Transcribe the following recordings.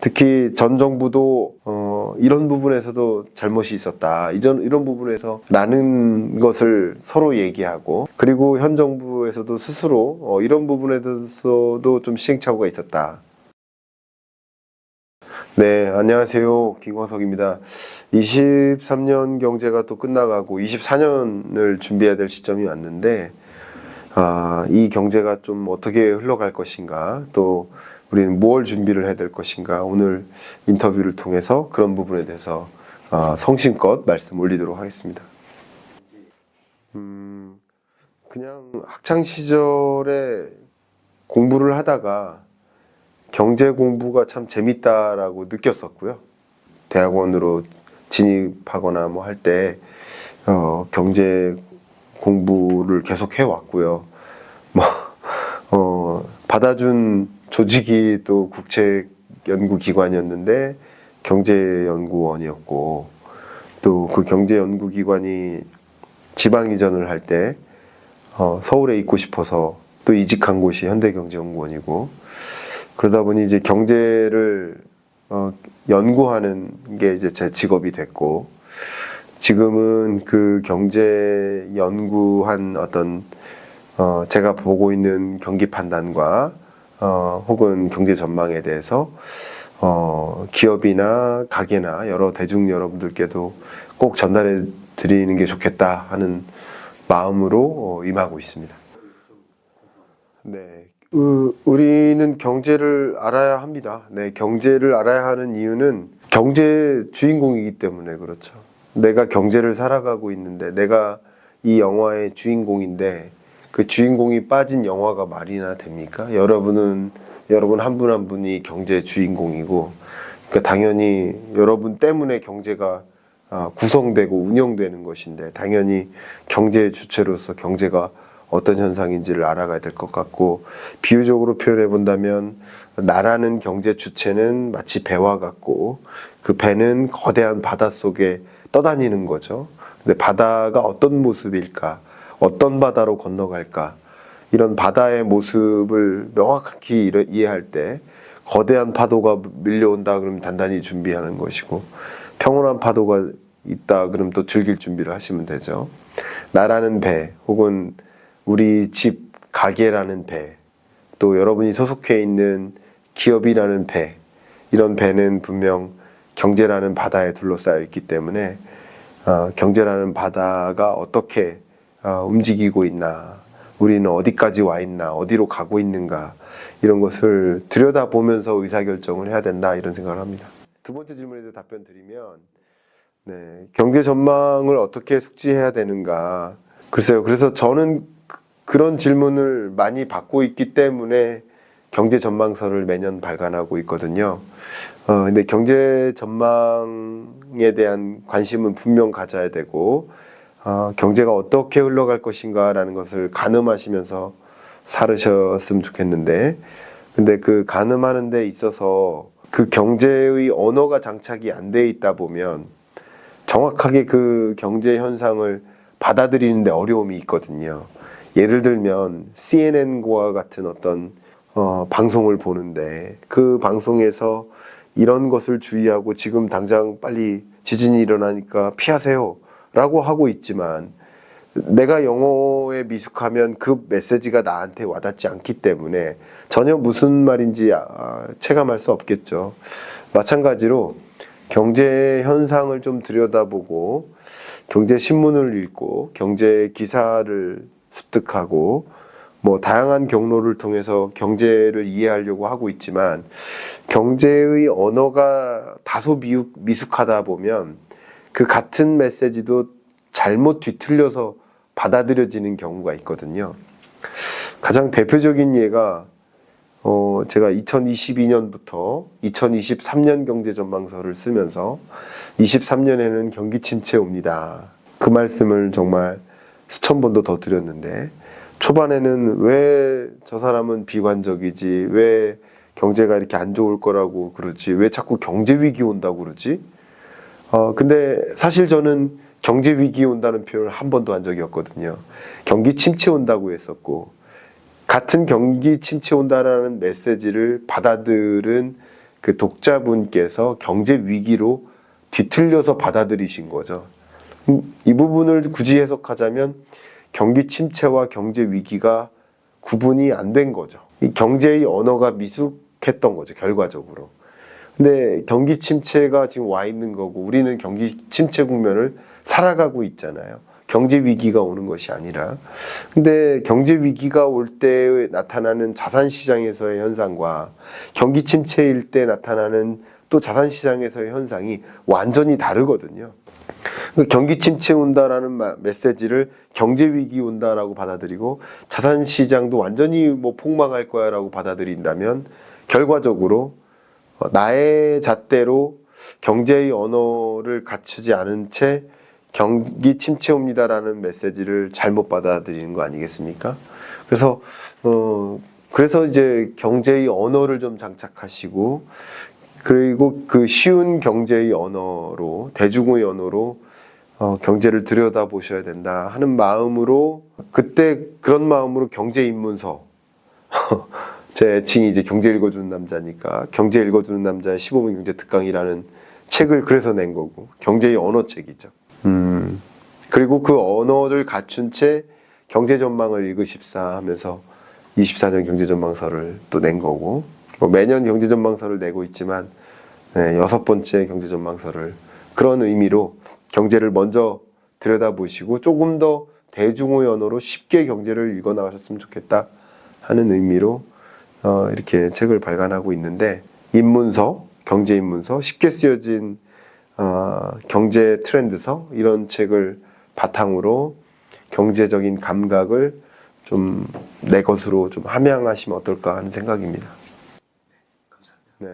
특히 전 정부도 이런 부분에서도 잘못이 있었다, 이런 부분에서 라는 것을 서로 얘기하고, 그리고 현 정부에서도 스스로 이런 부분에 대해서도 좀 시행착오가 있었다. 네, 안녕하세요. 김광석입니다. 23년 경제가 또 끝나가고 24년을 준비해야 될 시점이 왔는데, 이 경제가 좀 어떻게 흘러갈 것인가, 또 우리는 뭘 준비를 해야 될 것인가, 오늘 인터뷰를 통해서 그런 부분에 대해서 성심껏 말씀 올리도록 하겠습니다. 그냥 학창 시절에 공부를 하다가 경제 공부가 참 재밌다라고 느꼈었고요. 대학원으로 진입하거나 뭐 할 때 경제 공부를 계속 해왔고요. 받아준 조직이 또 국책연구기관이었는데 경제연구원이었고, 또 그 경제연구기관이 지방 이전을 할 때 서울에 있고 싶어서 또 이직한 곳이 현대경제연구원이고, 그러다 보니 이제 경제를 연구하는 게 이제 제 직업이 됐고, 지금은 그 경제 연구한 어떤 제가 보고 있는 경기 판단과 혹은 경제 전망에 대해서 기업이나 가게나 여러 대중 여러분들께도 꼭 전달해 드리는 게 좋겠다 하는 마음으로 임하고 있습니다. 네, 우리는 경제를 알아야 합니다. 네, 경제를 알아야 하는 이유는 경제 주인공이기 때문에 그렇죠. 내가 경제를 살아가고 있는데, 내가 이 영화의 주인공인데 그 주인공이 빠진 영화가 말이나 됩니까? 여러분 한 분 한 분이 경제 주인공이고, 그러니까 당연히 여러분 때문에 경제가 구성되고 운영되는 것인데, 당연히 경제 주체로서 경제가 어떤 현상인지를 알아가야 될 것 같고, 비유적으로 표현해 본다면 나라는 경제 주체는 마치 배와 같고, 그 배는 거대한 바다 속에 떠다니는 거죠. 근데 바다가 어떤 모습일까, 어떤 바다로 건너갈까, 이런 바다의 모습을 명확히 이해할 때 거대한 파도가 밀려온다 그러면 단단히 준비하는 것이고, 평온한 파도가 있다 그러면 또 즐길 준비를 하시면 되죠. 나라는 배, 혹은 우리 집 가게라는 배, 또 여러분이 소속해 있는 기업이라는 배, 이런 배는 분명 경제라는 바다에 둘러싸여 있기 때문에 경제라는 바다가 어떻게 움직이고 있나, 우리는 어디까지 와 있나, 어디로 가고 있는가, 이런 것을 들여다보면서 의사결정을 해야 된다, 이런 생각을 합니다. 두 번째 질문에 대해 답변 드리면, 네, 경제 전망을 어떻게 숙지해야 되는가. 글쎄요, 그래서 저는 그런 질문을 많이 받고 있기 때문에 경제 전망서를 매년 발간하고 있거든요. 근데 경제 전망에 대한 관심은 분명 가져야 되고, 경제가 어떻게 흘러갈 것인가라는 것을 가늠하시면서 살으셨으면 좋겠는데, 근데 그 가늠하는 데 있어서 그 경제의 언어가 장착이 안 돼 있다 보면 정확하게 그 경제 현상을 받아들이는 데 어려움이 있거든요. 예를 들면 CNN과 같은 어떤 방송을 보는데, 그 방송에서 이런 것을 주의하고 지금 당장 빨리 지진이 일어나니까 피하세요 라고 하고 있지만, 내가 영어에 미숙하면 그 메시지가 나한테 와닿지 않기 때문에 전혀 무슨 말인지 체감할 수 없겠죠. 마찬가지로 경제 현상을 좀 들여다보고, 경제 신문을 읽고, 경제 기사를 습득하고, 뭐 다양한 경로를 통해서 경제를 이해하려고 하고 있지만, 경제의 언어가 다소 미숙하다 보면 그 같은 메시지도 잘못 뒤틀려서 받아들여지는 경우가 있거든요. 가장 대표적인 예가 제가 2022년부터 2023년 경제 전망서를 쓰면서 23년에는 경기 침체 옵니다, 그 말씀을 정말 수천 번도 더 드렸는데, 초반에는 왜 저 사람은 비관적이지, 왜 경제가 이렇게 안 좋을 거라고 그러지, 왜 자꾸 경제 위기 온다고 그러지? 근데 사실 저는 경제 위기 온다는 표현을 한 번도 한 적이 없거든요. 경기 침체 온다고 했었고, 같은 경기 침체 온다라는 메시지를 받아들은 그 독자분께서 경제 위기로 뒤틀려서 받아들이신 거죠. 이 부분을 굳이 해석하자면 경기 침체와 경제 위기가 구분이 안 된 거죠. 이 경제의 언어가 미숙했던 거죠, 결과적으로. 근데 경기 침체가 지금 와 있는 거고 우리는 경기 침체 국면을 살아가고 있잖아요. 경제 위기가 오는 것이 아니라. 근데 경제 위기가 올 때 나타나는 자산 시장에서의 현상과 경기 침체일 때 나타나는 또 자산 시장에서의 현상이 완전히 다르거든요. 경기 침체 온다라는 메시지를 경제 위기 온다라고 받아들이고 자산 시장도 완전히 뭐 폭망할 거야라고 받아들인다면 결과적으로 나의 잣대로 경제의 언어를 갖추지 않은 채 경기 침체 옵니다라는 메시지를 잘못 받아들이는 거 아니겠습니까? 그래서 이제 경제의 언어를 좀 장착하시고 그리고 그 쉬운 경제의 언어로 대중의 언어로 경제를 들여다보셔야 된다 하는 마음으로 그때 그런 마음으로 경제 입문서 제 애칭이 이제 경제 읽어주는 남자니까 경제 읽어주는 남자의 15분 경제 특강이라는 책을 그래서 낸 거고 경제의 언어책이죠. 그리고 그 언어를 갖춘 채 경제 전망을 읽으십사 하면서 24년 경제 전망서를 또 낸 거고 뭐 매년 경제 전망서를 내고 있지만 6번째 경제 전망서를 그런 의미로 경제를 먼저 들여다보시고 조금 더 대중의 언어로 쉽게 경제를 읽어 나가셨으면 좋겠다 하는 의미로 이렇게 책을 발간하고 있는데 입문서, 경제 입문서, 쉽게 쓰여진 경제 트렌드서 이런 책을 바탕으로 경제적인 감각을 좀 내 것으로 좀 함양하시면 어떨까 하는 생각입니다. 네.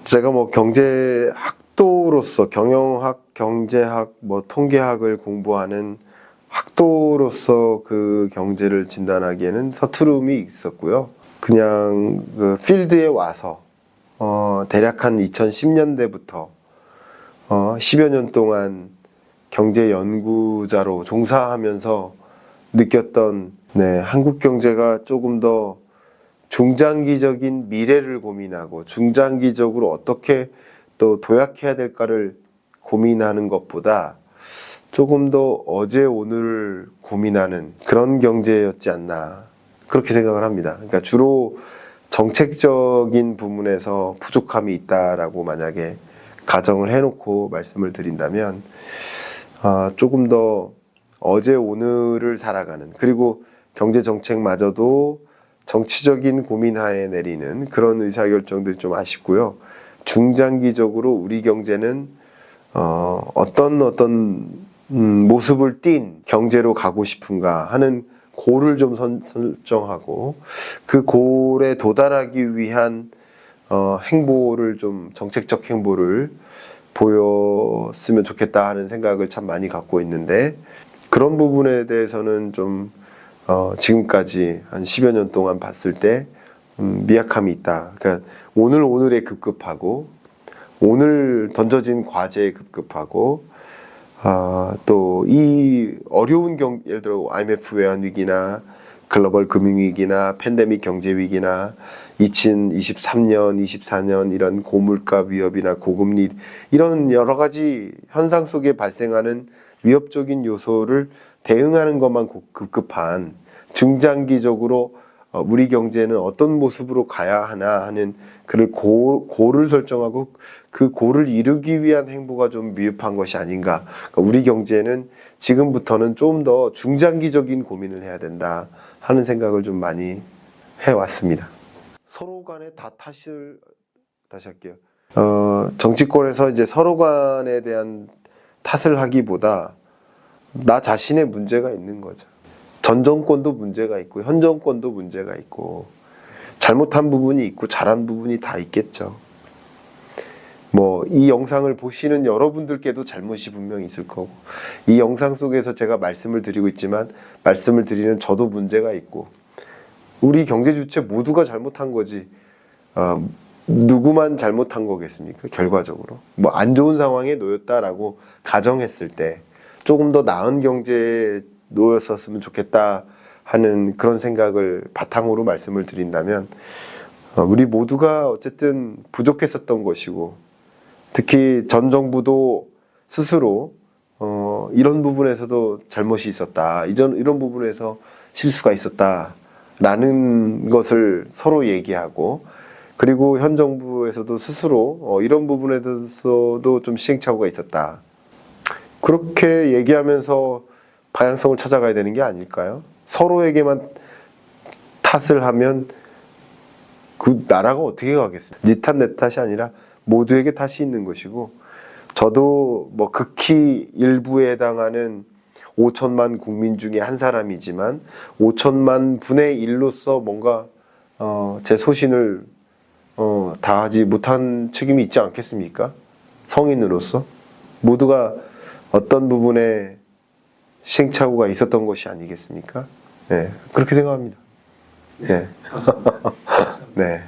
제가 뭐 경제학도로서 경영학, 경제학, 뭐 통계학을 공부하는 학도로서 그 경제를 진단하기에는 서투름이 있었고요. 그냥 그 필드에 와서 대략 한 2010년대부터 10여 년 동안 경제 연구자로 종사하면서 느꼈던 한국 경제가 조금 더 중장기적인 미래를 고민하고 중장기적으로 어떻게 또 도약해야 될까를 고민하는 것보다 조금 더 어제 오늘을 고민하는 그런 경제였지 않나 그렇게 생각을 합니다. 그러니까 주로 정책적인 부분에서 부족함이 있다라고 만약에 가정을 해놓고 말씀을 드린다면 조금 더 어제 오늘을 살아가는 그리고 경제 정책마저도 정치적인 고민하에 내리는 그런 의사결정들이 좀 아쉽고요. 중장기적으로 우리 경제는 어떤 모습을 띈 경제로 가고 싶은가 하는 골을 좀 설정하고 그 골에 도달하기 위한 행보를 좀 정책적 행보를 보였으면 좋겠다 하는 생각을 참 많이 갖고 있는데 그런 부분에 대해서는 좀 지금까지 한 10여 년 동안 봤을 때 미약함이 있다. 그러니까 오늘에 급급하고 오늘 던져진 과제에 급급하고 또 이 어려운 예를 들어 IMF 외환 위기나 글로벌 금융 위기나 팬데믹 경제 위기나 2023년, 24년 이런 고물가 위협이나 고금리 이런 여러 가지 현상 속에 발생하는 위협적인 요소를 대응하는 것만 급급한 중장기적으로 우리 경제는 어떤 모습으로 가야 하나 하는 그를 고를 설정하고 그 고를 이루기 위한 행보가 좀 미흡한 것이 아닌가. 그러니까 우리 경제는 지금부터는 좀 더 중장기적인 고민을 해야 된다 하는 생각을 좀 많이 해왔습니다. 서로 간에 다 탓을 다시 할게요. 정치권에서 이제 서로 간에 대한 탓을 하기보다 나 자신의 문제가 있는 거죠. 전 정권도 문제가 있고 현 정권도 문제가 있고 잘못한 부분이 있고 잘한 부분이 다 있겠죠. 뭐 이 영상을 보시는 여러분들께도 잘못이 분명히 있을 거고 이 영상 속에서 제가 말씀을 드리고 있지만 말씀을 드리는 저도 문제가 있고 우리 경제 주체 모두가 잘못한 거지 누구만 잘못한 거겠습니까? 결과적으로 뭐 안 좋은 상황에 놓였다라고 가정했을 때 조금 더 나은 경제에 놓였었으면 좋겠다 하는 그런 생각을 바탕으로 말씀을 드린다면 우리 모두가 어쨌든 부족했었던 것이고, 특히 전 정부도 스스로 이런 부분에서도 잘못이 있었다, 이런 부분에서 실수가 있었다라는 것을 서로 얘기하고, 그리고 현 정부에서도 스스로 이런 부분에 대해서도 좀 시행착오가 있었다, 그렇게 얘기하면서 방향성을 찾아가야 되는 게 아닐까요? 서로에게만 탓을 하면 그 나라가 어떻게 가겠습니까? 네 탓 내 탓이 아니라 모두에게 탓이 있는 것이고, 저도 뭐 극히 일부에 해당하는 5천만 국민 중에 한 사람이지만 5천만 분의 1로서 뭔가 제 소신을 다하지 못한 책임이 있지 않겠습니까? 성인으로서 모두가 어떤 부분에 시행착오가 있었던 것이 아니겠습니까? 네, 그렇게 생각합니다. 네. 네.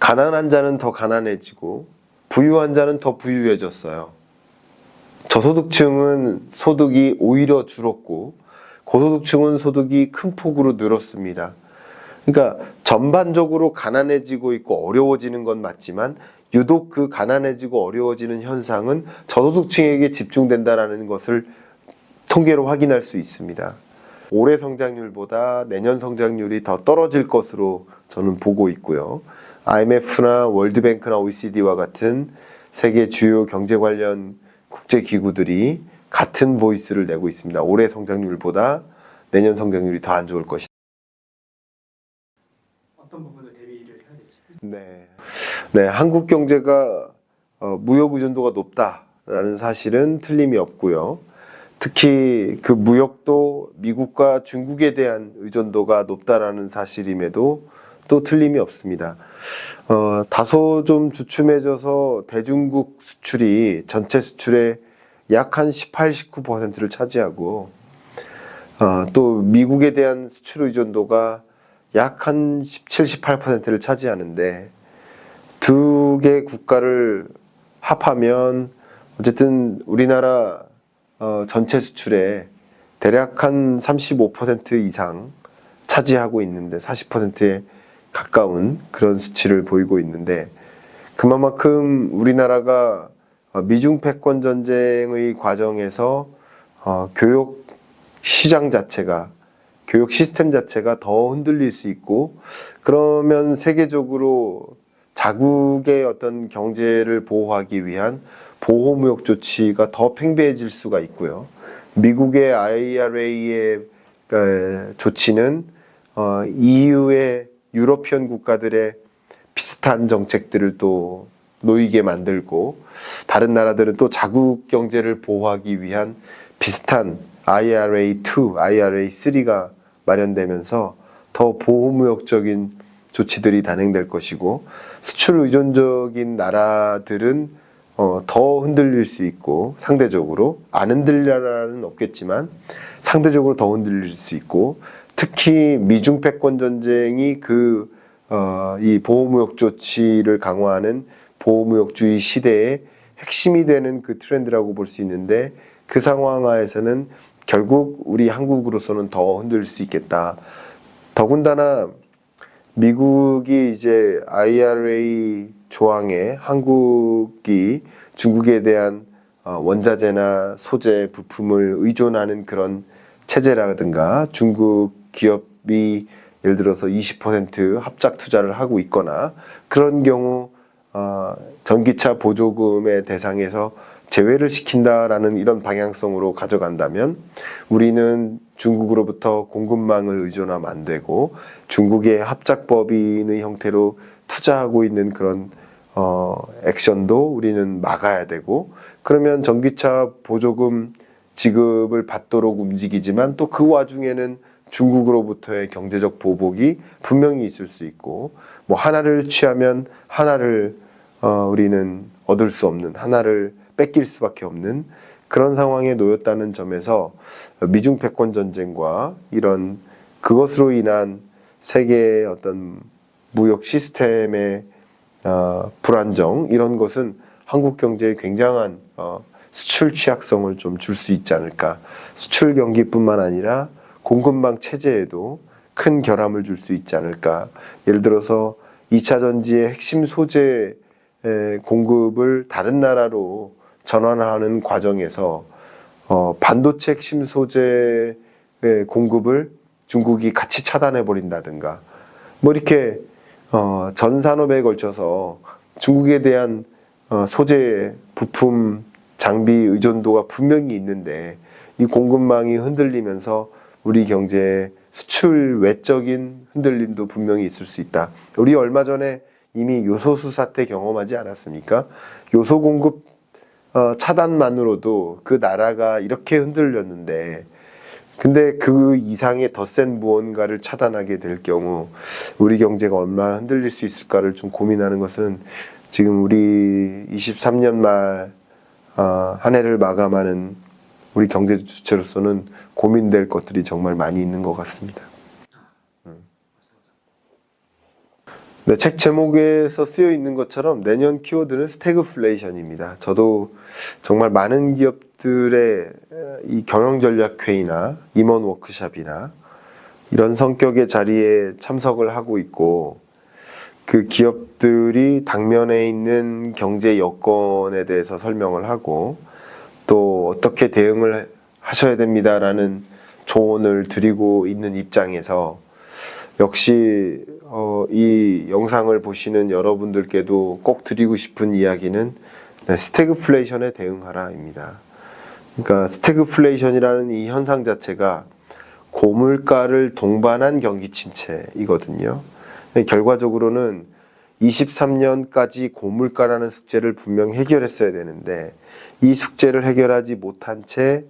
가난한 자는 더 가난해지고 부유한 자는 더 부유해졌어요. 저소득층은 소득이 오히려 줄었고 고소득층은 소득이 큰 폭으로 늘었습니다. 그러니까 전반적으로 가난해지고 있고 어려워지는 건 맞지만 유독 그 가난해지고 어려워지는 현상은 저소득층에게 집중된다는 것을 통계로 확인할 수 있습니다. 올해 성장률보다 내년 성장률이 더 떨어질 것으로 저는 보고 있고요. IMF나 월드뱅크나 OECD와 같은 세계 주요 경제 관련 국제기구들이 같은 보이스를 내고 있습니다. 올해 성장률보다 내년 성장률이 더 안 좋을 것이다. 어떤 부분을 대비를 해야 될지. 네, 한국 경제가 무역 의존도가 높다라는 사실은 틀림이 없고요. 특히 그 무역도 미국과 중국에 대한 의존도가 높다라는 사실임에도 또 틀림이 없습니다. 다소 좀 주춤해져서 대중국 수출이 전체 수출의 약 한 18, 19%를 차지하고 또 미국에 대한 수출 의존도가 약 한 17, 18%를 차지하는데 두 개 국가를 합하면 어쨌든 우리나라 전체 수출의 대략 한 35% 이상 차지하고 있는데 40%에 가까운 그런 수치를 보이고 있는데, 그만큼 우리나라가 미중 패권 전쟁의 과정에서 교육 시장 자체가, 교육 시스템 자체가 더 흔들릴 수 있고, 그러면 세계적으로 자국의 어떤 경제를 보호하기 위한 보호무역 조치가 더 팽배해질 수가 있고요. 미국의 IRA의 조치는 EU의 유러피언 국가들의 비슷한 정책들을 또 놓이게 만들고, 다른 나라들은 또 자국 경제를 보호하기 위한 비슷한 IRA2, IRA3가 마련되면서 더 보호무역적인 조치들이 단행될 것이고, 수출 의존적인 나라들은 더 흔들릴 수 있고, 상대적으로 안 흔들릴 나라는 없겠지만 상대적으로 더 흔들릴 수 있고, 특히 미중 패권 전쟁이 이 보호무역 조치를 강화하는 보호무역주의 시대의 핵심이 되는 그 트렌드라고 볼 수 있는데, 그 상황 하에서는 결국 우리 한국으로서는 더 흔들릴 수 있겠다. 더군다나 미국이 이제 IRA 조항에 한국이 중국에 대한 원자재나 소재, 부품을 의존하는 그런 체제라든가, 중국 기업이 예를 들어서 20% 합작 투자를 하고 있거나, 그런 경우 전기차 보조금의 대상에서 제외를 시킨다라는 이런 방향성으로 가져간다면 우리는 중국으로부터 공급망을 의존하면 안 되고, 중국의 합작법인의 형태로 투자하고 있는 그런 액션도 우리는 막아야 되고, 그러면 전기차 보조금 지급을 받도록 움직이지만 또 그 와중에는 중국으로부터의 경제적 보복이 분명히 있을 수 있고, 뭐 하나를 취하면 하나를 우리는 얻을 수 없는, 하나를 뺏길 수밖에 없는 그런 상황에 놓였다는 점에서 미중 패권 전쟁과 이런 그것으로 인한 세계의 어떤 무역 시스템의 불안정, 이런 것은 한국 경제에 굉장한 수출 취약성을 좀 줄 수 있지 않을까. 수출 경기뿐만 아니라 공급망 체제에도 큰 결함을 줄 수 있지 않을까. 예를 들어서 2차 전지의 핵심 소재 공급을 다른 나라로 전환하는 과정에서 반도체 핵심 소재 공급을 중국이 같이 차단해 버린다든가 뭐 이렇게 전 산업에 걸쳐서 중국에 대한 소재 부품 장비 의존도가 분명히 있는데 이 공급망이 흔들리면서 우리 경제에 수출 외적인 흔들림도 분명히 있을 수 있다. 우리 얼마 전에 이미 요소수 사태 경험하지 않았습니까? 요소 공급 차단만으로도 그 나라가 이렇게 흔들렸는데 근데 그 이상의 더 센 무언가를 차단하게 될 경우 우리 경제가 얼마나 흔들릴 수 있을까를 좀 고민하는 것은 지금 우리 23년 말 한 해를 마감하는 우리 경제 주체로서는 고민될 것들이 정말 많이 있는 것 같습니다. 네, 책 제목에서 쓰여 있는 것처럼 내년 키워드는 스태그플레이션입니다. 저도 정말 많은 기업들의 이 경영 전략 회의나 임원 워크숍이나 이런 성격의 자리에 참석을 하고 있고 그 기업들이 당면에 있는 경제 여건에 대해서 설명을 하고 또 어떻게 대응을 하셔야 됩니다라는 조언을 드리고 있는 입장에서 역시 이 영상을 보시는 여러분들께도 꼭 드리고 싶은 이야기는 스태그플레이션에 대응하라입니다. 그러니까 스태그플레이션이라는 이 현상 자체가 고물가를 동반한 경기 침체이거든요. 결과적으로는 23년까지 고물가라는 숙제를 분명히 해결했어야 되는데 이 숙제를 해결하지 못한 채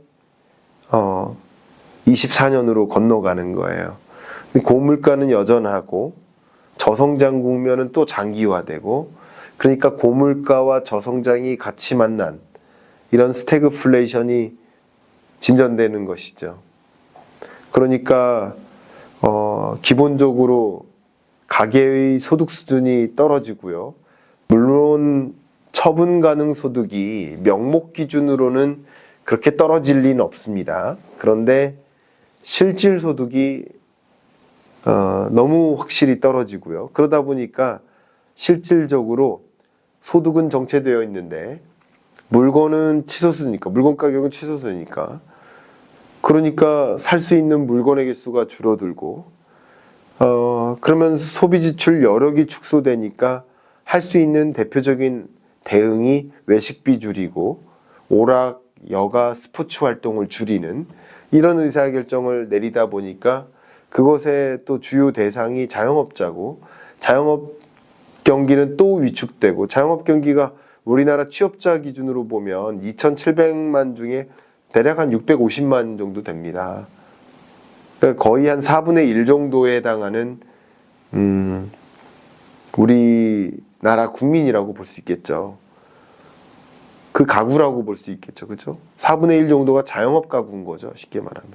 24년으로 건너가는 거예요. 고물가는 여전하고 저성장 국면은 또 장기화되고 그러니까 고물가와 저성장이 같이 만난 이런 스태그플레이션이 진전되는 것이죠. 그러니까 기본적으로 가계의 소득 수준이 떨어지고요. 물론 처분 가능 소득이 명목 기준으로는 그렇게 떨어질 리는 없습니다. 그런데 실질 소득이 너무 확실히 떨어지고요. 그러다 보니까 실질적으로 소득은 정체되어 있는데 물건은 치솟으니까, 물건 가격은 치솟으니까 그러니까 살 수 있는 물건의 개수가 줄어들고 그러면 소비 지출 여력이 축소되니까 할 수 있는 대표적인 대응이 외식비 줄이고 오락, 여가, 스포츠 활동을 줄이는 이런 의사결정을 내리다 보니까 그것의 또 주요 대상이 자영업자고 자영업 경기는 또 위축되고 자영업 경기가 우리나라 취업자 기준으로 보면 2,700만 중에 대략 한 650만 정도 됩니다. 그러니까 거의 한 4분의 1 정도에 해당하는 우리나라 국민이라고 볼 수 있겠죠. 그 가구라고 볼 수 있겠죠. 그렇죠? 4분의 1 정도가 자영업 가구인 거죠. 쉽게 말하면.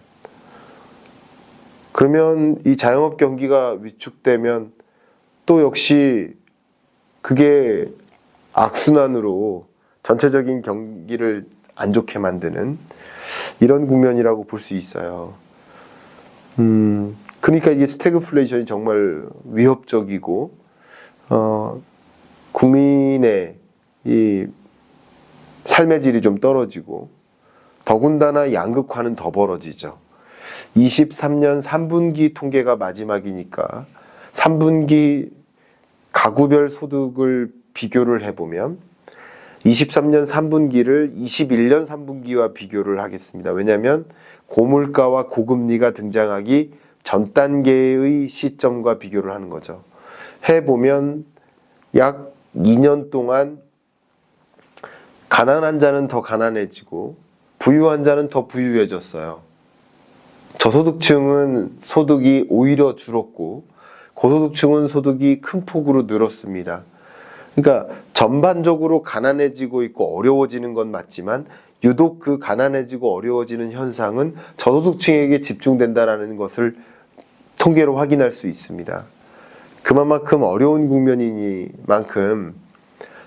그러면 이 자영업 경기가 위축되면 또 역시 그게 악순환으로 전체적인 경기를 안 좋게 만드는 이런 국면이라고 볼 수 있어요. 그러니까 이게 스태그플레이션이 정말 위협적이고 국민의 이 삶의 질이 좀 떨어지고 더군다나 양극화는 더 벌어지죠. 23년 3분기 통계가 마지막이니까 3분기 가구별 소득을 비교를 해보면 23년 3분기를 21년 3분기와 비교를 하겠습니다. 왜냐하면 고물가와 고금리가 등장하기 전 단계의 시점과 비교를 하는 거죠. 해보면 약 2년 동안 가난한 자는 더 가난해지고 부유한 자는 더 부유해졌어요. 저소득층은 소득이 오히려 줄었고 고소득층은 소득이 큰 폭으로 늘었습니다. 그러니까 전반적으로 가난해지고 있고 어려워지는 건 맞지만 유독 그 가난해지고 어려워지는 현상은 저소득층에게 집중된다라는 것을 통계로 확인할 수 있습니다. 그만큼 어려운 국면이니만큼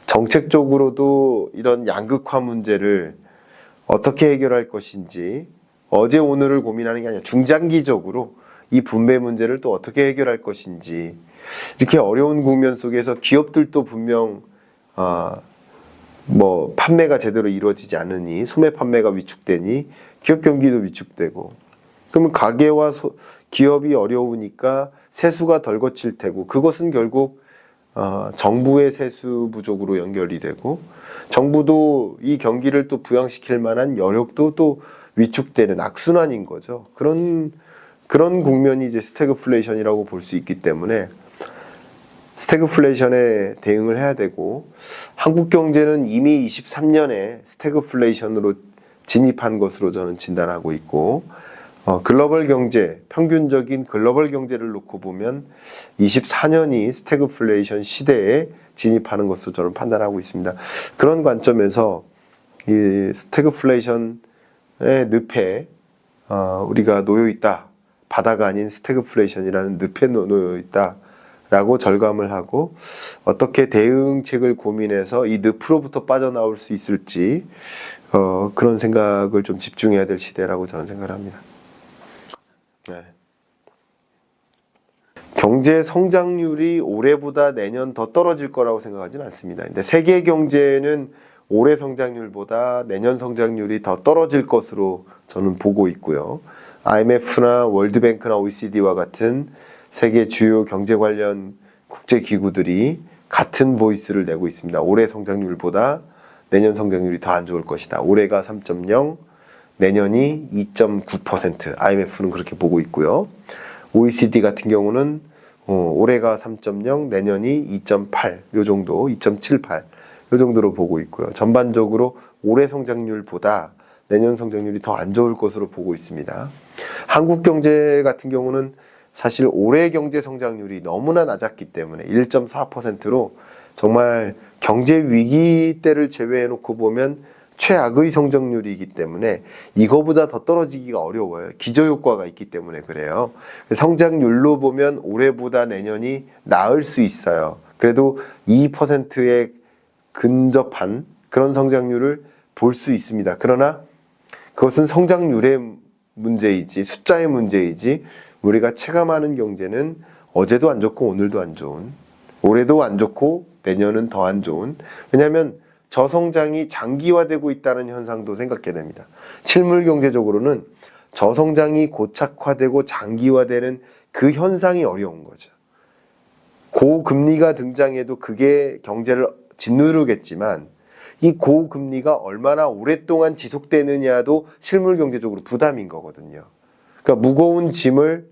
정책적으로도 이런 양극화 문제를 어떻게 해결할 것인지 어제 오늘을 고민하는 게 아니라 중장기적으로 이 분배 문제를 또 어떻게 해결할 것인지, 이렇게 어려운 국면 속에서 기업들도 분명 뭐 판매가 제대로 이루어지지 않으니 소매 판매가 위축되니 기업 경기도 위축되고, 그러면 가게와 기업이 어려우니까 세수가 덜 거칠 테고, 그것은 결국 정부의 세수 부족으로 연결이 되고, 정부도 이 경기를 또 부양시킬 만한 여력도 또 위축되는 악순환인 거죠. 그런 국면이 이제 스태그플레이션이라고 볼 수 있기 때문에 스태그플레이션에 대응을 해야 되고, 한국 경제는 이미 23년에 스태그플레이션으로 진입한 것으로 저는 진단하고 있고, 글로벌 경제, 평균적인 글로벌 경제를 놓고 보면 24년이 스태그플레이션 시대에 진입하는 것으로 저는 판단하고 있습니다. 그런 관점에서 이 스태그플레이션의 늪에 우리가 놓여 있다. 바다가 아닌 스태그플레이션이라는 늪에 놓여 있다. 라고 절감을 하고, 어떻게 대응책을 고민해서 이 늪으로부터 빠져나올 수 있을지 그런 생각을 좀 집중해야 될 시대라고 저는 생각을 합니다. 네. 경제 성장률이 올해보다 내년 더 떨어질 거라고 생각하지는 않습니다. 근데 세계 경제는 올해 성장률보다 내년 성장률이 더 떨어질 것으로 저는 보고 있고요. IMF나 월드뱅크나 OECD와 같은 세계 주요 경제 관련 국제기구들이 같은 보이스를 내고 있습니다. 올해 성장률보다 내년 성장률이 더 안 좋을 것이다. 올해가 3.0, 내년이 2.9%, IMF는 그렇게 보고 있고요. OECD 같은 경우는 올해가 3.0, 내년이 2.8, 요 정도, 2.78, 요 정도로 보고 있고요. 전반적으로 올해 성장률보다 내년 성장률이 더 안 좋을 것으로 보고 있습니다. 한국 경제 같은 경우는 사실 올해 경제 성장률이 너무나 낮았기 때문에 1.4%로 정말 경제 위기 때를 제외해 놓고 보면 최악의 성장률이기 때문에 이거보다 더 떨어지기가 어려워요. 기저효과가 있기 때문에 그래요. 성장률로 보면 올해보다 내년이 나을 수 있어요. 그래도 2%에 근접한 그런 성장률을 볼 수 있습니다. 그러나 그것은 성장률의 문제이지, 숫자의 문제이지, 우리가 체감하는 경제는 어제도 안 좋고 오늘도 안 좋은, 올해도 안 좋고 내년은 더 안 좋은, 왜냐하면 저성장이 장기화되고 있다는 현상도 생각해야 됩니다. 실물 경제적으로는 저성장이 고착화되고 장기화되는 그 현상이 어려운 거죠. 고금리가 등장해도 그게 경제를 짓누르겠지만, 이 고금리가 얼마나 오랫동안 지속되느냐도 실물 경제적으로 부담인 거거든요. 그러니까 무거운 짐을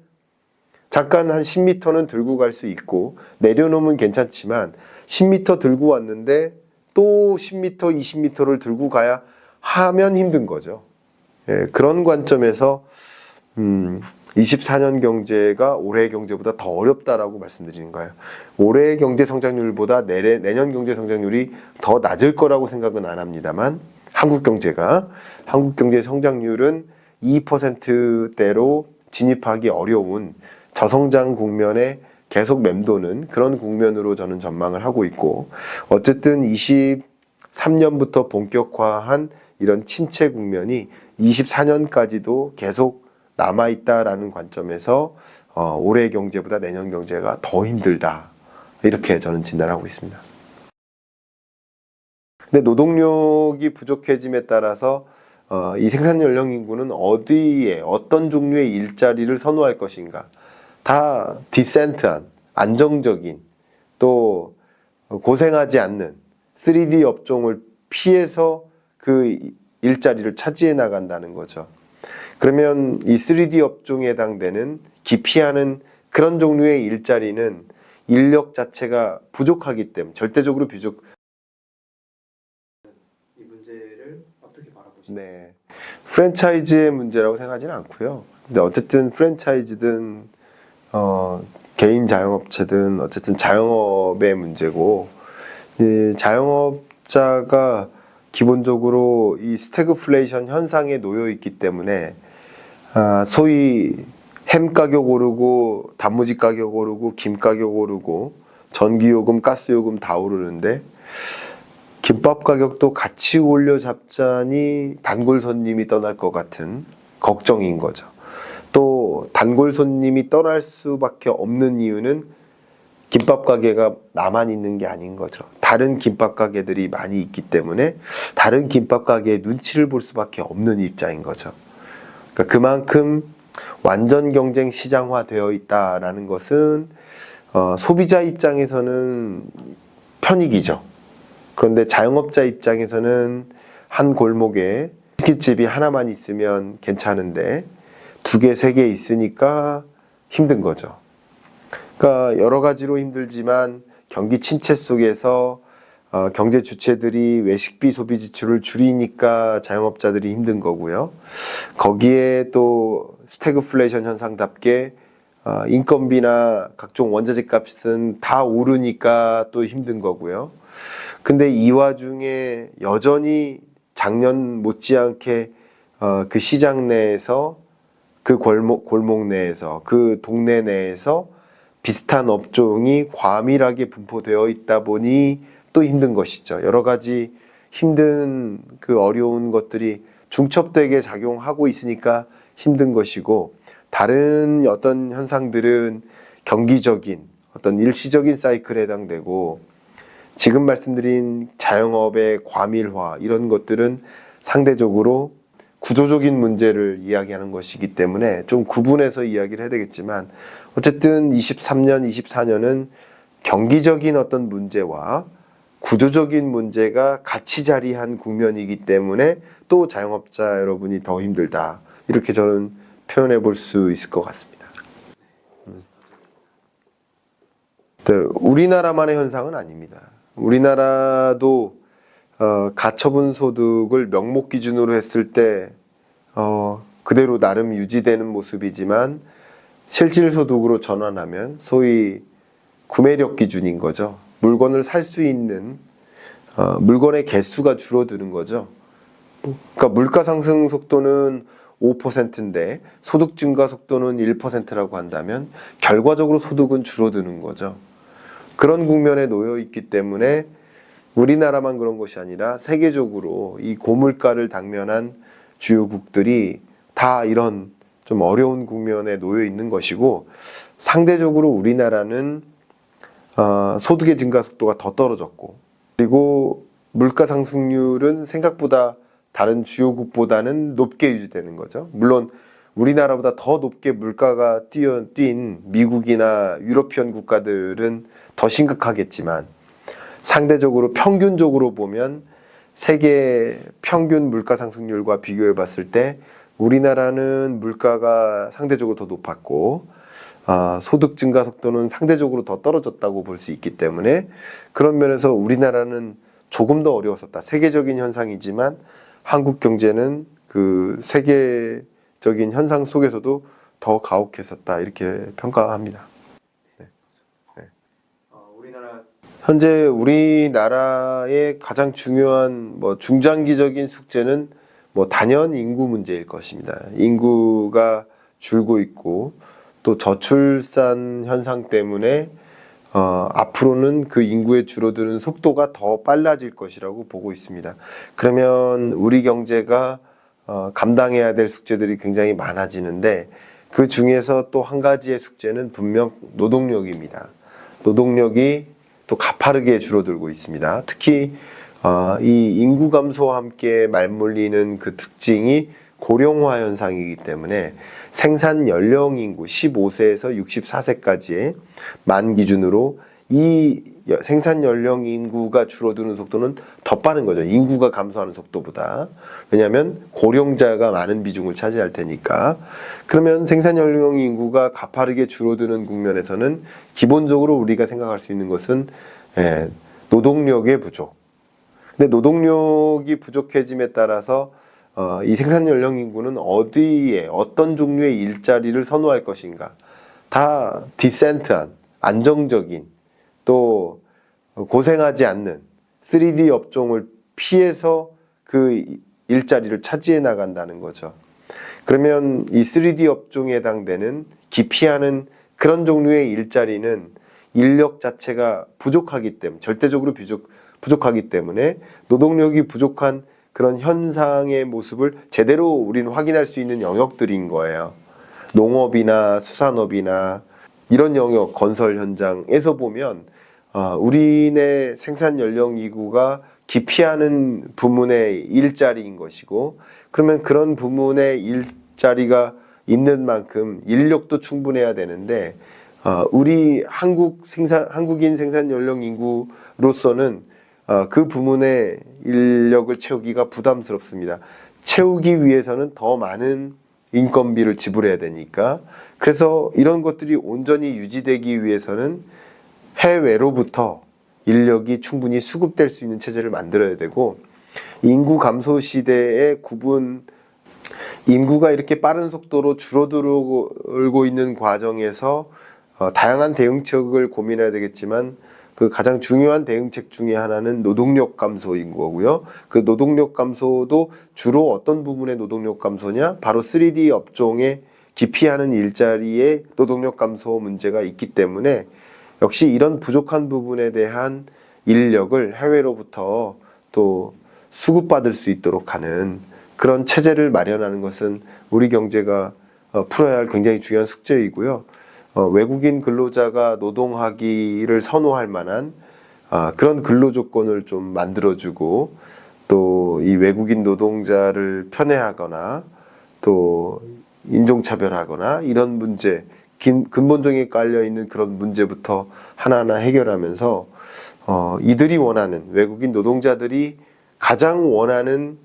잠깐 한 10m는 들고 갈 수 있고 내려놓으면 괜찮지만 10m 들고 왔는데 또 10m, 20m를 들고 가야 하면 힘든 거죠. 예, 그런 관점에서 24년 경제가 올해 경제보다 더 어렵다라고 말씀드리는 거예요. 올해 경제 성장률보다 내년 경제 성장률이 더 낮을 거라고 생각은 안 합니다만, 한국 경제 성장률은 2%대로 진입하기 어려운 저성장 국면에 계속 맴도는 그런 국면으로 저는 전망을 하고 있고, 어쨌든 23년부터 본격화한 이런 침체 국면이 24년까지도 계속 남아있다라는 관점에서 올해 경제보다 내년 경제가 더 힘들다, 이렇게 저는 진단하고 있습니다. 근데 노동력이 부족해짐에 따라서 이 생산 연령 인구는 어디에 어떤 종류의 일자리를 선호할 것인가, 다 디센트한, 안정적인, 또 고생하지 않는 3D 업종을 피해서 그 일자리를 차지해 나간다는 거죠. 그러면 이 3D 업종에 해당되는 기피하는 그런 종류의 일자리는 인력 자체가 부족하기 때문에, 절대적으로 부족. 이 문제를 어떻게 바라보시나요? 네, 프랜차이즈의 문제라고 생각하지는 않고요. 근데 어쨌든 프랜차이즈든 개인 자영업체든 어쨌든 자영업의 문제고, 이 자영업자가 기본적으로 이 스태그플레이션 현상에 놓여 있기 때문에 소위 햄 가격 오르고 단무지 가격 오르고 김 가격 오르고 전기요금, 가스요금 다 오르는데 김밥 가격도 같이 올려 잡자니 단골 손님이 떠날 것 같은 걱정인 거죠. 또 단골 손님이 떠날 수밖에 없는 이유는 김밥 가게가 나만 있는 게 아닌 거죠. 다른 김밥 가게들이 많이 있기 때문에 다른 김밥 가게의 눈치를 볼 수밖에 없는 입장인 거죠. 그러니까 그만큼 완전 경쟁 시장화 되어 있다라는 것은 소비자 입장에서는 편익이죠. 그런데 자영업자 입장에서는 한 골목에 치킨집이 하나만 있으면 괜찮은데 2개, 3개 있으니까 힘든 거죠. 그러니까 여러 가지로 힘들지만 경기 침체 속에서 경제 주체들이 외식비 소비 지출을 줄이니까 자영업자들이 힘든 거고요. 거기에 또 스태그플레이션 현상답게 인건비나 각종 원자재 값은 다 오르니까 또 힘든 거고요. 근데 이 와중에 여전히 작년 못지않게 그 시장 내에서 그 골목 내에서 그 동네 내에서 비슷한 업종이 과밀하게 분포되어 있다 보니 또 힘든 것이죠. 여러 가지 힘든 그 어려운 것들이 중첩되게 작용하고 있으니까 힘든 것이고, 다른 어떤 현상들은 경기적인 어떤 일시적인 사이클에 해당되고, 지금 말씀드린 자영업의 과밀화 이런 것들은 상대적으로 구조적인 문제를 이야기하는 것이기 때문에 좀 구분해서 이야기를 해야 되겠지만, 어쨌든 23년, 24년은 경기적인 어떤 문제와 구조적인 문제가 같이 자리한 국면이기 때문에 또 자영업자 여러분이 더 힘들다, 이렇게 저는 표현해 볼 수 있을 것 같습니다. 우리나라만의 현상은 아닙니다. 우리나라도 가처분 소득을 명목 기준으로 했을 때 그대로 나름 유지되는 모습이지만 실질 소득으로 전환하면 소위 구매력 기준인 거죠. 물건을 살 수 있는 물건의 개수가 줄어드는 거죠. 그러니까 물가 상승 속도는 5%인데 소득 증가 속도는 1%라고 한다면 결과적으로 소득은 줄어드는 거죠. 그런 국면에 놓여 있기 때문에 우리나라만 그런 것이 아니라 세계적으로 이 고물가를 당면한 주요국들이 다 이런 좀 어려운 국면에 놓여 있는 것이고, 상대적으로 우리나라는 소득의 증가 속도가 더 떨어졌고, 그리고 물가 상승률은 생각보다 다른 주요국보다는 높게 유지되는 거죠. 물론 우리나라보다 더 높게 물가가 뛴 미국이나 유러피언 국가들은 더 심각하겠지만, 상대적으로 평균적으로 보면 세계 평균 물가 상승률과 비교해 봤을 때 우리나라는 물가가 상대적으로 더 높았고 소득 증가 속도는 상대적으로 더 떨어졌다고 볼 수 있기 때문에, 그런 면에서 우리나라는 조금 더 어려웠었다. 세계적인 현상이지만 한국 경제는 그 세계적인 현상 속에서도 더 가혹했었다, 이렇게 평가합니다. 우리나라 현재 우리나라의 가장 중요한 중장기적인 숙제는 단연 인구 문제일 것입니다. 인구가 줄고 있고 또 저출산 현상 때문에 앞으로는 그 인구의 줄어드는 속도가 더 빨라질 것이라고 보고 있습니다. 그러면 우리 경제가 감당해야 될 숙제들이 굉장히 많아지는데, 그 중에서 또 한 가지의 숙제는 분명 노동력입니다. 노동력이 또 가파르게 줄어들고 있습니다. 특히 이 인구 감소와 함께 맞물리는 그 특징이 고령화 현상이기 때문에 생산 연령 인구 15세에서 64세까지의 만 기준으로 이 생산 연령 인구가 줄어드는 속도는 더 빠른 거죠. 인구가 감소하는 속도보다. 왜냐하면 고령자가 많은 비중을 차지할 테니까. 그러면 생산 연령 인구가 가파르게 줄어드는 국면에서는 기본적으로 우리가 생각할 수 있는 것은 노동력의 부족. 근데 노동력이 부족해짐에 따라서 이 생산 연령 인구는 어디에 어떤 종류의 일자리를 선호할 것인가, 다 디센트한 안정적인 또 고생하지 않는 3D 업종을 피해서 그 일자리를 차지해 나간다는 거죠. 그러면 이 3D 업종에 해당되는 기피하는 그런 종류의 일자리는 인력 자체가 부족하기 때문에, 절대적으로 부족하기 때문에 노동력이 부족한 그런 현상의 모습을 제대로 우리는 확인할 수 있는 영역들인 거예요. 농업이나 수산업이나 이런 영역 건설 현장에서 보면 우리네 생산 연령 인구가 기피하는 부문의 일자리인 것이고, 그러면 그런 부문의 일자리가 있는 만큼 인력도 충분해야 되는데 우리 한국인 생산 연령 인구로서는 그 부문의 인력을 채우기가 부담스럽습니다. 채우기 위해서는 더 많은 인건비를 지불해야 되니까. 그래서 이런 것들이 온전히 유지되기 위해서는 해외로부터 인력이 충분히 수급될 수 있는 체제를 만들어야 되고, 인구 감소 시대의 인구가 이렇게 빠른 속도로 줄어들고 있는 과정에서 다양한 대응책을 고민해야 되겠지만, 그 가장 중요한 대응책 중에 하나는 노동력 감소인 거고요. 그 노동력 감소도 주로 어떤 부분의 노동력 감소냐? 바로 3D 업종에 기피하는 일자리의 노동력 감소 문제가 있기 때문에, 역시 이런 부족한 부분에 대한 인력을 해외로부터 또 수급받을 수 있도록 하는 그런 체제를 마련하는 것은 우리 경제가 풀어야 할 굉장히 중요한 숙제이고요. 외국인 근로자가 노동하기를 선호할 만한 그런 근로 조건을 좀 만들어주고, 또 이 외국인 노동자를 편애하거나 또 인종차별하거나 이런 문제, 근본적인 깔려 있는 그런 문제부터 하나하나 해결하면서 이들이 원하는, 외국인 노동자들이 가장 원하는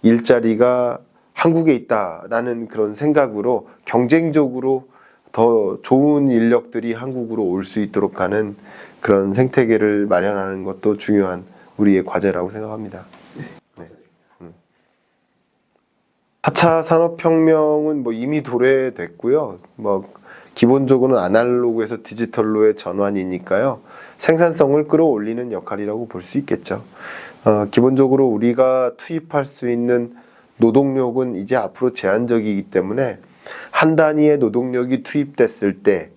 일자리가 한국에 있다라는 그런 생각으로 경쟁적으로 더 좋은 인력들이 한국으로 올 수 있도록 하는 그런 생태계를 마련하는 것도 중요한 우리의 과제라고 생각합니다. 네. 4차 산업혁명은 뭐 이미 도래됐고요. 뭐 기본적으로는 아날로그에서 디지털로의 전환이니까요. 생산성을 끌어올리는 역할이라고 볼 수 있겠죠. 기본적으로 우리가 투입할 수 있는 노동력은 이제 앞으로 제한적이기 때문에 한 단위의 노동력이 투입됐을 때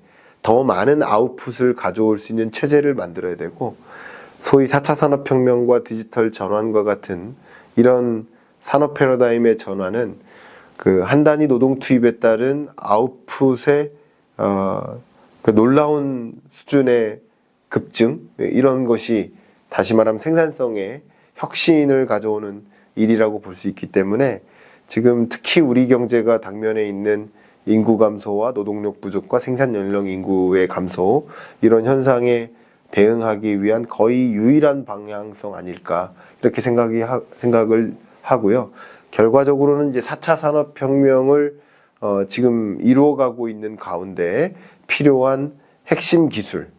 더 많은 아웃풋을 가져올 수 있는 체제를 만들어야 되고, 소위 4차 산업혁명과 디지털 전환과 같은 이런 산업 패러다임의 전환은 그 한 단위 노동 투입에 따른 아웃풋의 그 놀라운 수준의 급증, 이런 것이 다시 말하면 생산성의 혁신을 가져오는 일이라고 볼 수 있기 때문에, 지금 특히 우리 경제가 당면에 있는 인구 감소와 노동력 부족과 생산 연령 인구의 감소, 이런 현상에 대응하기 위한 거의 유일한 방향성 아닐까, 이렇게 생각을 하고요. 결과적으로는 이제 4차 산업혁명을 지금 이루어가고 있는 가운데 필요한 핵심 기술,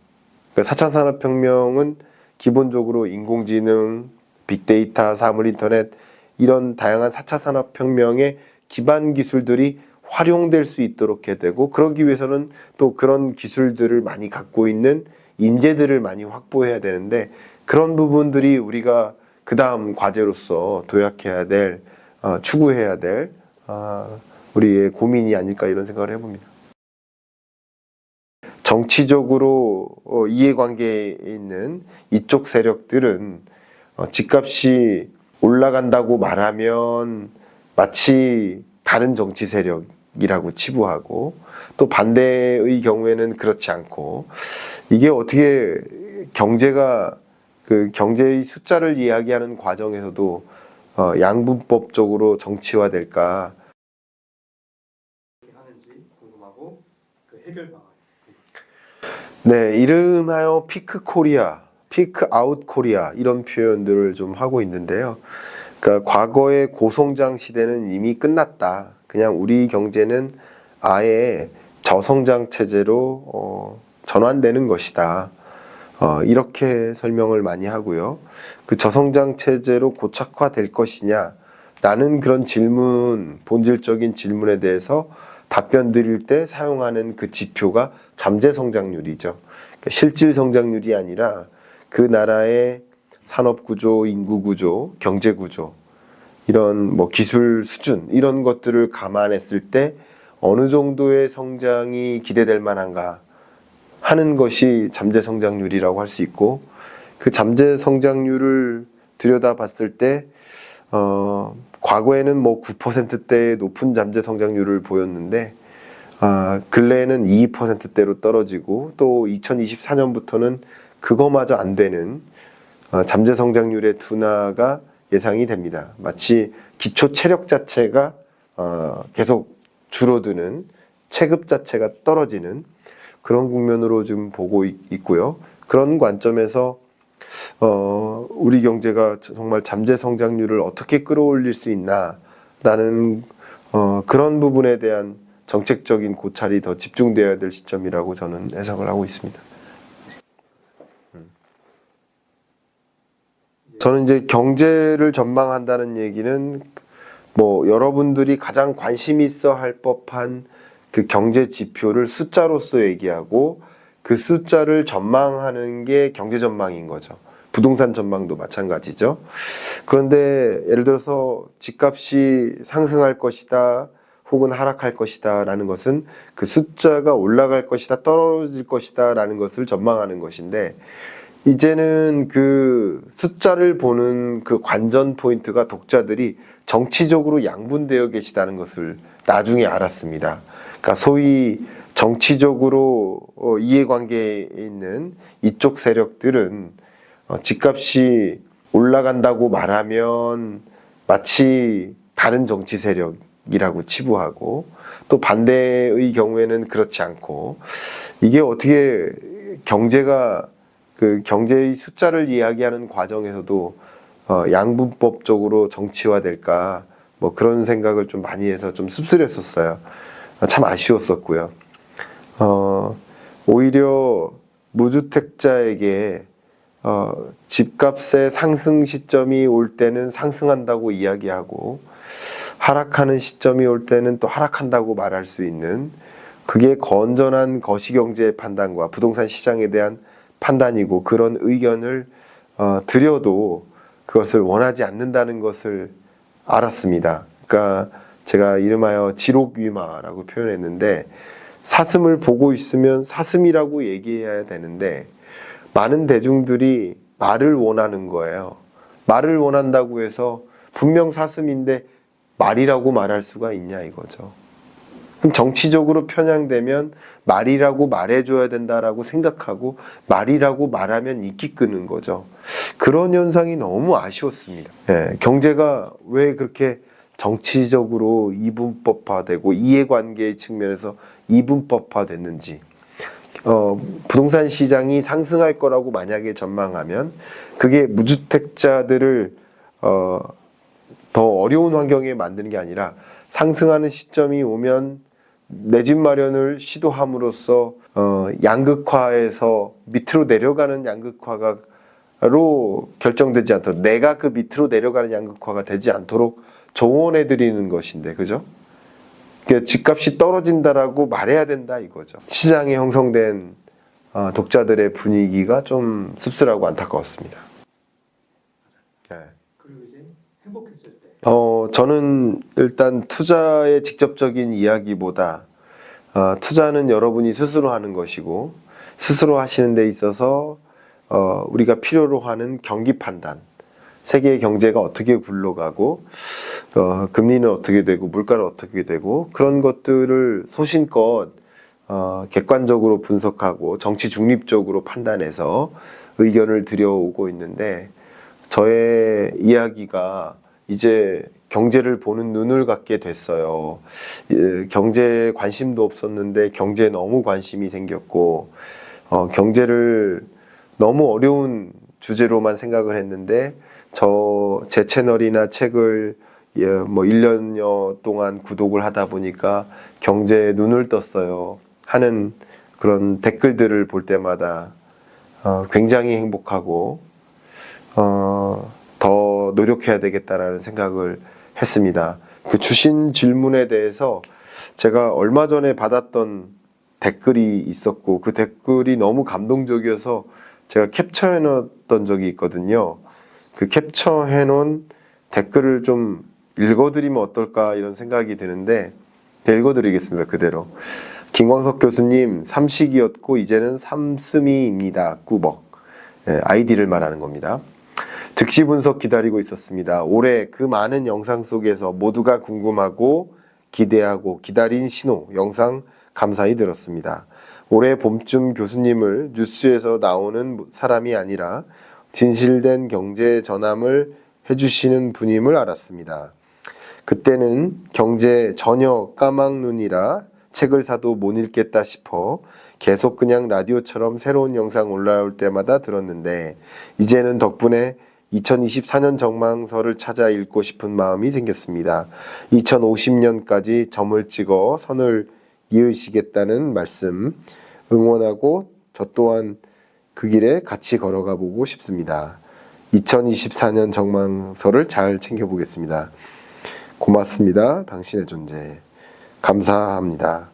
그러니까 4차 산업혁명은 기본적으로 인공지능, 빅데이터, 사물인터넷, 이런 다양한 4차 산업혁명의 기반 기술들이 활용될 수 있도록 해야 되고, 그러기 위해서는 또 그런 기술들을 많이 갖고 있는 인재들을 많이 확보해야 되는데, 그런 부분들이 우리가 그 다음 과제로서 도약해야 될, 추구해야 될 우리의 고민이 아닐까, 이런 생각을 해봅니다. 정치적으로 이해관계에 있는 이쪽 세력들은 집값이 올라간다고 말하면 마치 다른 정치 세력이라고 치부하고, 또 반대의 경우에는 그렇지 않고, 이게 어떻게 그 경제의 숫자를 이야기하는 과정에서도 양분법적으로 정치화될까? 어떻게 하는지 궁금하고, 그 해결 방안. 네, 이름하여 피크 코리아, 피크 아웃 코리아, 이런 표현들을 좀 하고 있는데요. 그러니까 과거의 고성장 시대는 이미 끝났다. 그냥 우리 경제는 아예 저성장 체제로 전환되는 것이다. 이렇게 설명을 많이 하고요. 그 저성장 체제로 고착화될 것이냐 라는 그런 질문, 본질적인 질문에 대해서 답변 드릴 때 사용하는 그 지표가 잠재 성장률이죠. 그러니까 실질 성장률이 아니라 그 나라의 산업 구조, 인구 구조, 경제 구조, 이런 뭐 기술 수준, 이런 것들을 감안했을 때 어느 정도의 성장이 기대될 만한가 하는 것이 잠재 성장률이라고 할 수 있고, 그 잠재 성장률을 들여다봤을 때 과거에는 뭐 9%대의 높은 잠재 성장률을 보였는데 근래에는 2%대로 떨어지고 또 2024년부터는 그거마저 안 되는 잠재 성장률의 둔화가 예상이 됩니다. 마치 기초 체력 자체가 계속 줄어드는, 체급 자체가 떨어지는 그런 국면으로 좀 보고 있고요. 그런 관점에서 우리 경제가 정말 잠재 성장률을 어떻게 끌어올릴 수 있나라는 그런 부분에 대한 정책적인 고찰이 더 집중되어야 될 시점이라고 저는 해석을 하고 있습니다. 저는 이제 경제를 전망한다는 얘기는 뭐 여러분들이 가장 관심 있어 할 법한 그 경제 지표를 숫자로서 얘기하고 그 숫자를 전망하는 게 경제 전망인 거죠. 부동산 전망도 마찬가지죠. 그런데 예를 들어서 집값이 상승할 것이다 혹은 하락할 것이다 라는 것은 그 숫자가 올라갈 것이다 떨어질 것이다 라는 것을 전망하는 것인데, 이제는 그 숫자를 보는 그 관전 포인트가 독자들이 정치적으로 양분되어 계시다는 것을 나중에 알았습니다. 그러니까 소위 정치적으로 이해관계에 있는 이쪽 세력들은 집값이 올라간다고 말하면 마치 다른 정치 세력이라고 치부하고, 또 반대의 경우에는 그렇지 않고, 이게 어떻게 경제가 그 경제의 숫자를 이야기하는 과정에서도 양분법적으로 정치화될까, 뭐 그런 생각을 좀 많이 해서 좀 씁쓸했었어요. 참 아쉬웠었고요. 오히려 무주택자에게 집값의 상승 시점이 올 때는 상승한다고 이야기하고 하락하는 시점이 올 때는 또 하락한다고 말할 수 있는, 그게 건전한 거시경제의 판단과 부동산 시장에 대한 판단이고, 그런 의견을 드려도 그것을 원하지 않는다는 것을 알았습니다. 그러니까 제가 이름하여 지록위마라고 표현했는데, 사슴을 보고 있으면 사슴이라고 얘기해야 되는데 많은 대중들이 말을 원하는 거예요. 말을 원한다고 해서 분명 사슴인데 말이라고 말할 수가 있냐 이거죠. 그럼 정치적으로 편향되면 말이라고 말해줘야 된다라고 생각하고 말이라고 말하면 인기 끄는 거죠. 그런 현상이 너무 아쉬웠습니다. 경제가 왜 그렇게 정치적으로 이분법화되고 이해관계의 측면에서 이분법화됐는지, 부동산 시장이 상승할 거라고 만약에 전망하면 그게 무주택자들을 더 어려운 환경에 만드는 게 아니라 상승하는 시점이 오면 내 집 마련을 시도함으로써 양극화에서 밑으로 내려가는 양극화로 결정되지 않도록, 내가 그 밑으로 내려가는 양극화가 되지 않도록 조언해 드리는 것인데, 그죠? 그러니까 집값이 떨어진다라고 말해야 된다 이거죠. 시장에 형성된 독자들의 분위기가 좀 씁쓸하고 안타까웠습니다. 네. 그리고 이제 행복했을 때 저는 일단 투자의 직접적인 이야기보다 투자는 여러분이 스스로 하는 것이고, 스스로 하시는 데 있어서 우리가 필요로 하는 경기 판단, 세계의 경제가 어떻게 굴러가고 금리는 어떻게 되고 물가는 어떻게 되고, 그런 것들을 소신껏 객관적으로 분석하고 정치 중립적으로 판단해서 의견을 드려오고 있는데, 저의 이야기가 이제 경제를 보는 눈을 갖게 됐어요. 경제에 관심도 없었는데 경제에 너무 관심이 생겼고, 경제를 너무 어려운 주제로만 생각을 했는데 제 채널이나 책을 뭐 1년여 동안 구독을 하다 보니까 경제에 눈을 떴어요 하는 그런 댓글들을 볼 때마다 굉장히 행복하고 더 노력해야 되겠다라는 생각을 했습니다. 그 주신 질문에 대해서 제가 얼마 전에 받았던 댓글이 있었고, 그 댓글이 너무 감동적이어서 제가 캡처해 놓았던 적이 있거든요. 그 캡처해 놓은 댓글을 좀 읽어드리면 어떨까 이런 생각이 드는데, 읽어드리겠습니다. 그대로. 김광석 교수님, 삼식이었고 이제는 삼슴이입니다. 꾸벅. 아이디를 말하는 겁니다. 즉시 분석 기다리고 있었습니다. 올해 그 많은 영상 속에서 모두가 궁금하고 기대하고 기다린 신호 영상 감사히 들었습니다. 올해 봄쯤 교수님을 뉴스에서 나오는 사람이 아니라 진실된 경제 전함을 해주시는 분임을 알았습니다. 그때는 경제 전혀 까막눈이라 책을 사도 못 읽겠다 싶어 계속 그냥 라디오처럼 새로운 영상 올라올 때마다 들었는데 이제는 덕분에 2024년 전망서를 찾아 읽고 싶은 마음이 생겼습니다. 2050년까지 점을 찍어 선을 이으시겠다는 말씀 응원하고 저 또한 그 길에 같이 걸어가 보고 싶습니다. 2024년 전망서를 잘 챙겨보겠습니다. 고맙습니다. 당신의 존재. 감사합니다.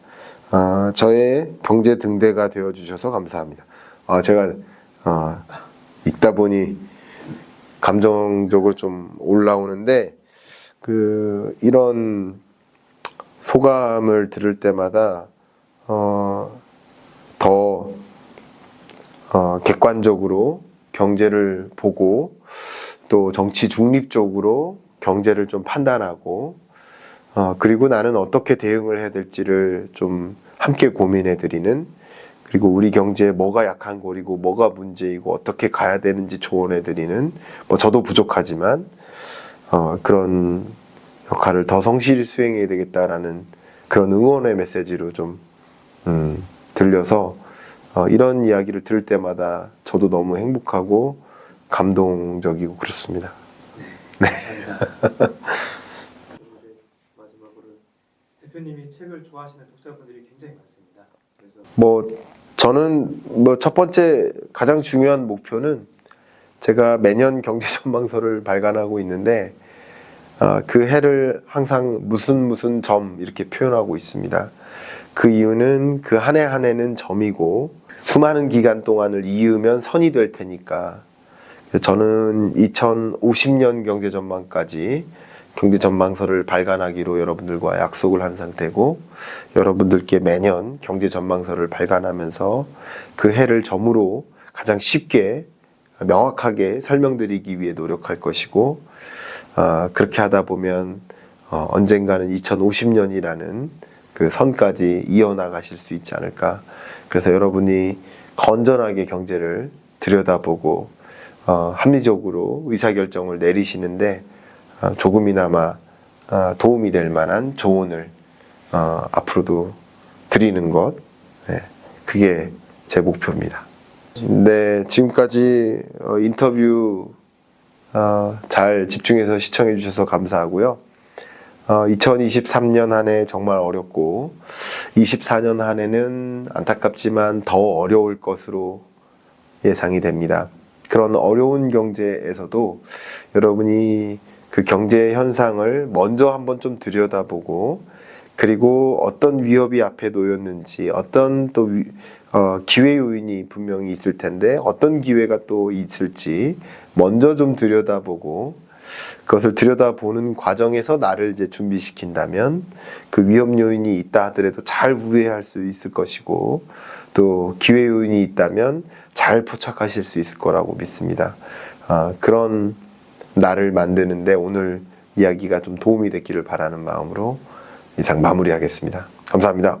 저의 경제 등대가 되어주셔서 감사합니다. 제가 읽다 보니 감정적으로 좀 올라오는데 이런 소감을 들을 때마다 더 객관적으로 경제를 보고 또 정치 중립적으로 경제를 좀 판단하고 그리고 나는 어떻게 대응을 해야 될지를 좀 함께 고민해 드리는, 그리고 우리 경제에 뭐가 약한 골이고 뭐가 문제이고 어떻게 가야 되는지 조언해 드리는, 저도 부족하지만 그런 역할을 더 성실히 수행해야 되겠다라는 그런 응원의 메시지로 좀 들려서 이런 이야기를 들을 때마다 저도 너무 행복하고 감동적이고 그렇습니다. 네. 감사합니다. 이제 마지막으로 대표님이 책을 좋아하시는 독자분들이 굉장히 많습니다. 그래서 저는 첫 번째 가장 중요한 목표는 제가 매년 경제 전망서를 발간하고 있는데 그 해를 항상 무슨 점 이렇게 표현하고 있습니다. 그 이유는 그 한 해 한 해는 점이고 수많은 기간 동안을 이으면 선이 될 테니까 저는 2050년 경제 전망까지 경제 전망서를 발간하기로 여러분들과 약속을 한 상태고, 여러분들께 매년 경제 전망서를 발간하면서 그 해를 점으로 가장 쉽게 명확하게 설명드리기 위해 노력할 것이고, 그렇게 하다 보면 언젠가는 2050년이라는 그 선까지 이어나가실 수 있지 않을까. 그래서 여러분이 건전하게 경제를 들여다보고 합리적으로 의사결정을 내리시는데 조금이나마 도움이 될 만한 조언을 앞으로도 드리는 것, 그게 제 목표입니다. 네, 지금까지 인터뷰 잘 집중해서 시청해 주셔서 감사하고요. 2023년 한 해 정말 어렵고 24년 한 해는 안타깝지만 더 어려울 것으로 예상이 됩니다. 그런 어려운 경제에서도 여러분이 그 경제 현상을 먼저 한번 좀 들여다보고, 그리고 어떤 위협이 앞에 놓였는지, 어떤 또 기회 요인이 분명히 있을 텐데 어떤 기회가 또 있을지 먼저 좀 들여다보고, 그것을 들여다보는 과정에서 나를 이제 준비시킨다면 그 위험 요인이 있다 하더라도 잘 우회할 수 있을 것이고, 또 기회 요인이 있다면 잘 포착하실 수 있을 거라고 믿습니다. 그런 나를 만드는데 오늘 이야기가 좀 도움이 됐기를 바라는 마음으로 이상 마무리하겠습니다. 감사합니다.